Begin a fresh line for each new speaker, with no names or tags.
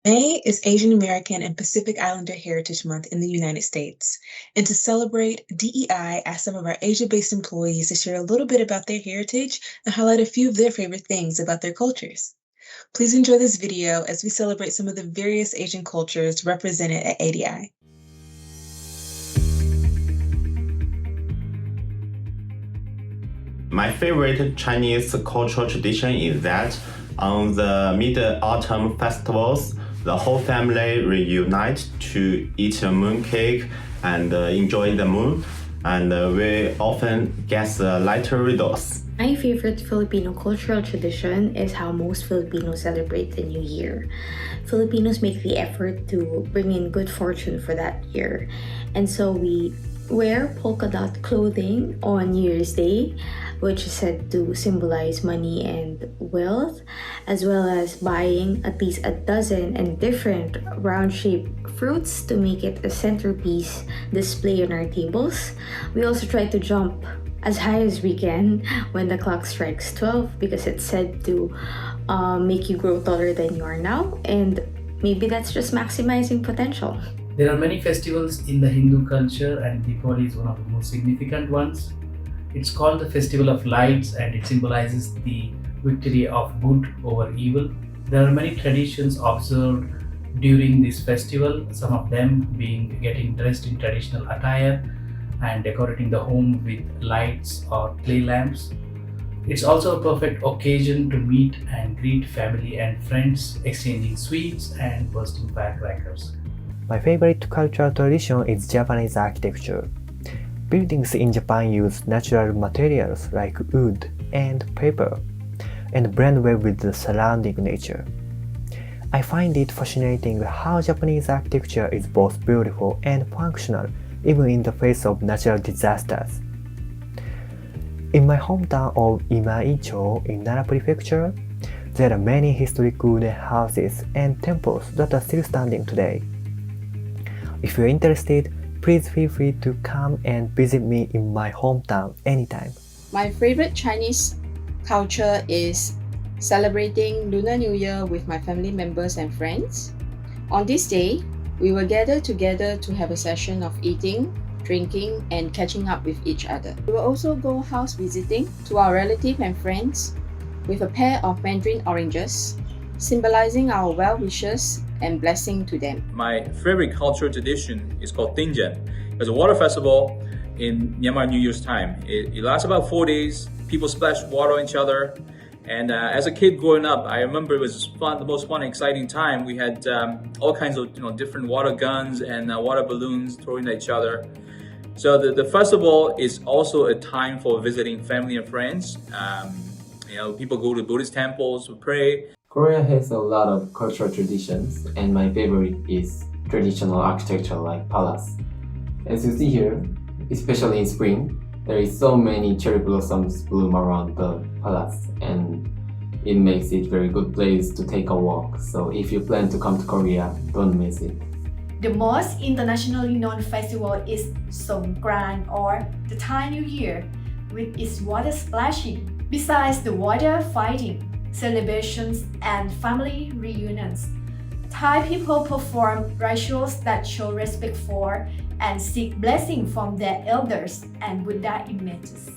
May is Asian American and Pacific Islander Heritage Month in the United States. And to celebrate, DEI asked some of our Asia-based employees to share a little bit about their heritage and highlight a few of their favorite things about their cultures. Please enjoy this video as we celebrate some of the various Asian cultures represented at ADI.
My favorite Chinese cultural tradition is that on the Mid-Autumn festivals, the whole family reunite to eat a moon cake and enjoy the moon, and we often guess lighter riddles.
My favorite Filipino cultural tradition is how most Filipinos celebrate the New Year. Filipinos make the effort to bring in good fortune for that year, and so we wear polka dot clothing on New Year's Day, which is said to symbolize money and wealth, as well as buying at least a dozen and different round-shaped fruits to make it a centerpiece display on our tables. We also try to jump as high as we can when the clock strikes 12 because it's said to make you grow taller than you are now, and maybe that's just maximizing potential.
There are many festivals in the Hindu culture, and Diwali is one of the most significant ones. It's called the Festival of Lights, and it symbolizes the victory of good over evil. There are many traditions observed during this festival, some of them being getting dressed in traditional attire and decorating the home with lights or clay lamps. It's also a perfect occasion to meet and greet family and friends, exchanging sweets and bursting firecrackers.
My favorite cultural tradition is Japanese architecture. Buildings in Japan use natural materials like wood and paper and blend well with the surrounding nature. I find it fascinating how Japanese architecture is both beautiful and functional even in the face of natural disasters. In my hometown of Imaicho in Nara Prefecture, there are many historic wooden houses and temples that are still standing today. If you're interested, please feel free to come and visit me in my hometown anytime.
My favorite Chinese culture is celebrating Lunar New Year with my family members and friends. On this day, we will gather together to have a session of eating, drinking, and catching up with each other. We will also go house visiting to our relatives and friends with a pair of mandarin oranges, symbolizing our well wishes and blessing to them.
My favorite cultural tradition is called Dinjan. It's a water festival in Myanmar New Year's time. It lasts about 4 days. People splash water on each other. And as a kid growing up, I remember it was fun, the most fun and exciting time. We had all kinds of different water guns and water balloons thrown at each other. So the festival is also a time for visiting family and friends. People go to Buddhist temples to pray.
Korea has a lot of cultural traditions, and my favorite is traditional architecture like palace. As you see here, especially in spring, there is so many cherry blossoms bloom around the palace, and it makes it a very good place to take a walk. So if you plan to come to Korea, don't miss it.
The most internationally known festival is Songkran, or the Thai New Year, with its water splashing. Besides the water fighting, celebrations, and family reunions, Thai people perform rituals that show respect for and seek blessing from their elders and Buddha images.